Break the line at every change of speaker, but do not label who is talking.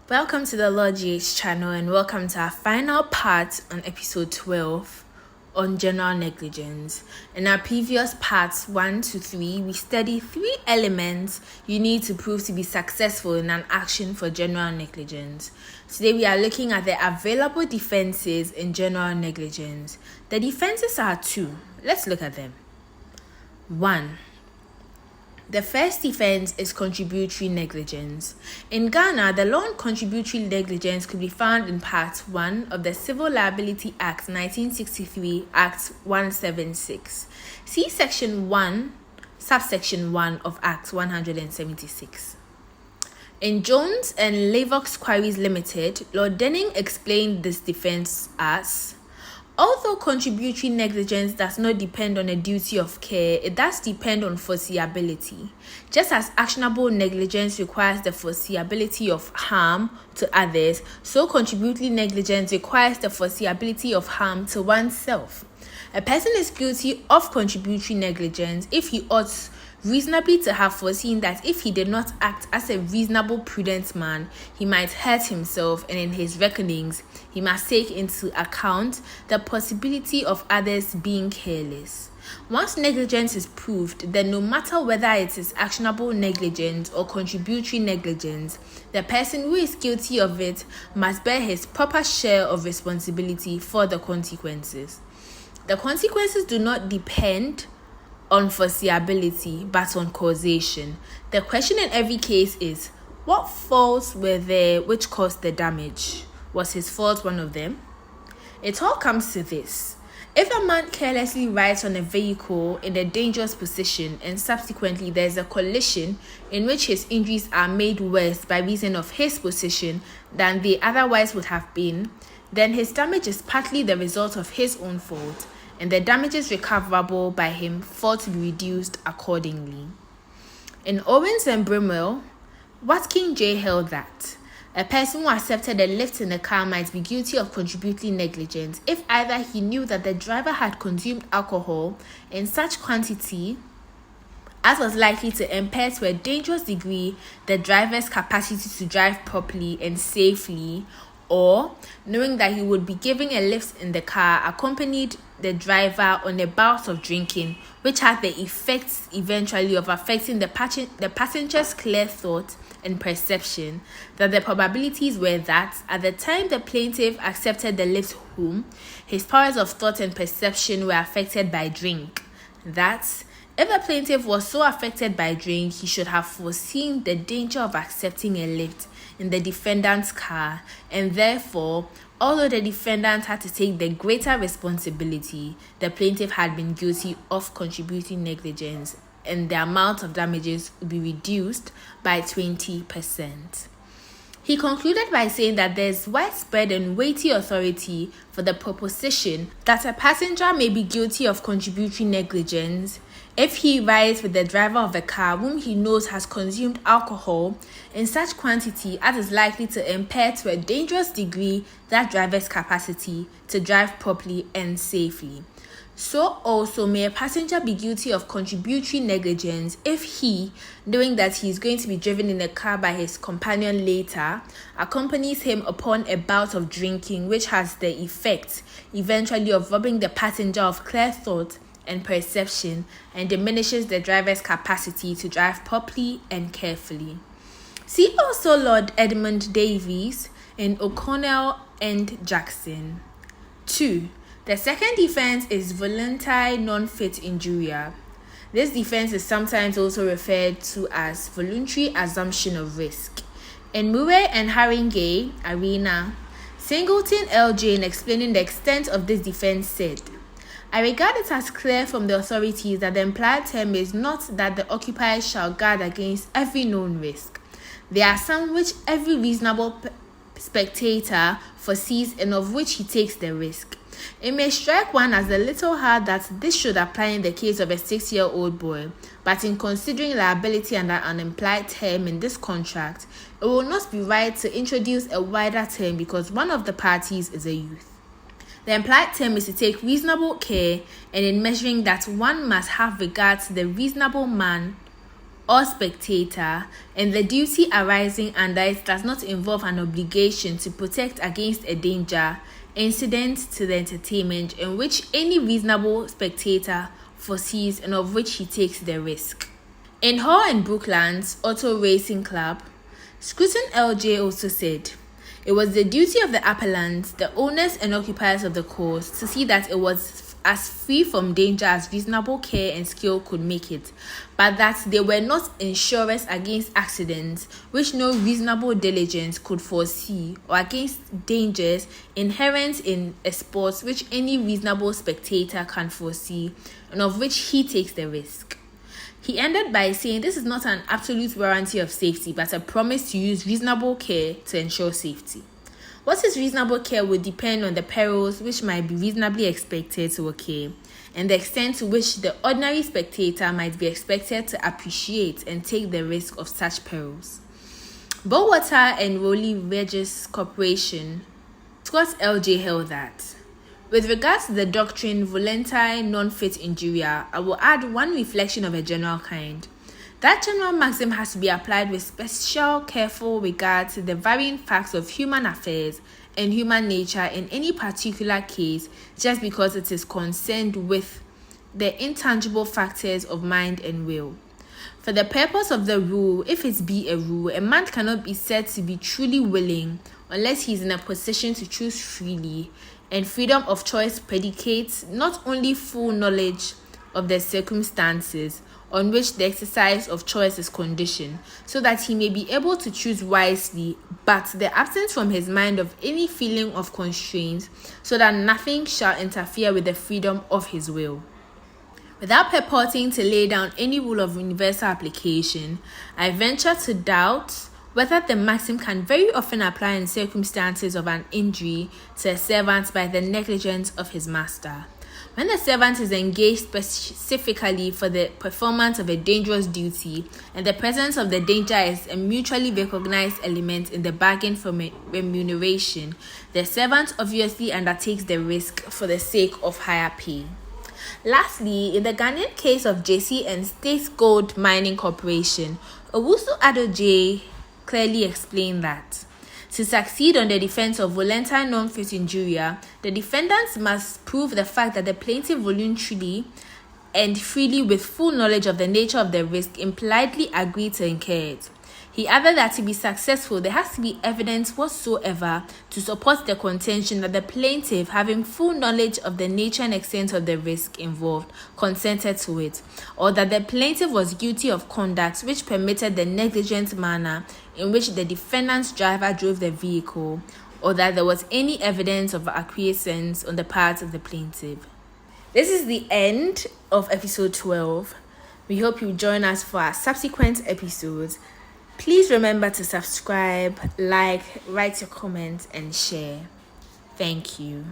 Welcome to the Lord GH channel and welcome to our final part on episode 12 on general negligence. In our previous parts 1 to 3, we studied 3 elements you need to prove to be successful in an action for general negligence. Today we are looking at the available defenses in general negligence. The defenses are 2. Let's look at them. 1. The first defense is contributory negligence. In Ghana, the law on contributory negligence could be found in Part 1 of the Civil Liability Act 1963, Act 176. See Section 1, Subsection 1 of Act 176. In Jones and Lavox Quarries Limited, Lord Denning explained this defense as: although contributory negligence does not depend on a duty of care, it does depend on foreseeability. Just as actionable negligence requires the foreseeability of harm to others, so contributory negligence requires the foreseeability of harm to oneself. A person is guilty of contributory negligence if he ought reasonably to have foreseen that if he did not act as a reasonable, prudent man, he might hurt himself, and in his reckonings, he must take into account the possibility of others being careless. Once negligence is proved, then no matter whether it is actionable negligence or contributory negligence, the person who is guilty of it must bear his proper share of responsibility for the consequences. The consequences do not depend on foreseeability, but on causation. The question in every case is, what faults were there which caused the damage? Was his fault one of them? It all comes to this. If a man carelessly rides on a vehicle in a dangerous position and subsequently there is a collision in which his injuries are made worse by reason of his position than they otherwise would have been, then his damage is partly the result of his own fault, and the damages recoverable by him fall to be reduced accordingly. In Owens and Brimwell, Watkin J. held that a person who accepted a lift in a car might be guilty of contributory negligence if either he knew that the driver had consumed alcohol in such quantity as was likely to impair to a dangerous degree the driver's capacity to drive properly and safely, or knowing that he would be giving a lift in the car accompanied the driver on a bout of drinking, which had the effects eventually of affecting the passenger's clear thought and perception, that the probabilities were that at the time the plaintiff accepted the lift home, his powers of thought and perception were affected by drink. That if the plaintiff was so affected by drink, he should have foreseen the danger of accepting a lift in the defendant's car, and therefore, although the defendant had to take the greater responsibility, the plaintiff had been guilty of contributing negligence, and the amount of damages would be reduced by 20%. He concluded by saying that there is widespread and weighty authority for the proposition that a passenger may be guilty of contributory negligence if he rides with the driver of a car whom he knows has consumed alcohol in such quantity as is likely to impair to a dangerous degree that driver's capacity to drive properly and safely. So also may a passenger be guilty of contributory negligence if he, knowing that he is going to be driven in a car by his companion later, accompanies him upon a bout of drinking which has the effect eventually of robbing the passenger of clear thought and perception and diminishes the driver's capacity to drive properly and carefully. See also Lord Edmund Davies in O'Connell and Jackson. 2. The second defense is voluntary non-fit injuria. This defense is sometimes also referred to as voluntary assumption of risk. In Murray and Haringey, Arena, Singleton L.J. in explaining the extent of this defense said, I regard it as clear from the authorities that the implied term is not that the occupier shall guard against every known risk. There are some which every reasonable spectator foresees and of which he takes the risk. It may strike one as a little hard that this should apply in the case of a 6-year-old boy, but in considering liability under an implied term in this contract, it will not be right to introduce a wider term because one of the parties is a youth. The implied term is to take reasonable care, and in measuring that one must have regard to the reasonable man or spectator, and the duty arising under it does not involve an obligation to protect against a danger incident to the entertainment in which any reasonable spectator foresees and of which he takes the risk. In Hall and Brooklands Auto Racing Club, Scruton LJ also said, it was the duty of the appellants, the owners and occupiers of the course, to see that it was as free from danger as reasonable care and skill could make it, but that they were not insurers against accidents which no reasonable diligence could foresee, or against dangers inherent in a sport which any reasonable spectator can foresee and of which he takes the risk. He ended by saying this is not an absolute warranty of safety, but a promise to use reasonable care to ensure safety. What is reasonable care would depend on the perils which might be reasonably expected to occur, and the extent to which the ordinary spectator might be expected to appreciate and take the risk of such perils. Bowater and Rowley Regis Corporation, Scott LJ held that, with regards to the doctrine voluntary non-fit injuria, I will add one reflection of a general kind. That general maxim has to be applied with special careful regard to the varying facts of human affairs and human nature in any particular case, just because it is concerned with the intangible factors of mind and will. For the purpose of the rule, if it be a rule, a man cannot be said to be truly willing unless he is in a position to choose freely, and freedom of choice predicates not only full knowledge of the circumstances on which the exercise of choice is conditioned, so that he may be able to choose wisely, but the absence from his mind of any feeling of constraint, so that nothing shall interfere with the freedom of his will. Without purporting to lay down any rule of universal application, I venture to doubt whether the maxim can very often apply in circumstances of an injury to a servant by the negligence of his master. When the servant is engaged specifically for the performance of a dangerous duty, and the presence of the danger is a mutually recognized element in the bargain for remuneration, the servant obviously undertakes the risk for the sake of higher pay. Lastly, in the Ghanaian case of JC and State Gold Mining Corporation, Owusu Adoje clearly explained that to succeed on the defense of voluntary non-fit injuria, the defendants must prove the fact that the plaintiff voluntarily and freely, with full knowledge of the nature of the risk, impliedly agreed to incur it. He added that to be successful, there has to be evidence whatsoever to support the contention that the plaintiff, having full knowledge of the nature and extent of the risk involved, consented to it, or that the plaintiff was guilty of conduct which permitted the negligent manner in which the defendant's driver drove the vehicle, or that there was any evidence of acquiescence on the part of the plaintiff. This is the end of episode 12. We hope you join us for our subsequent episodes. Please remember to subscribe, like, write your comments, and share. Thank you.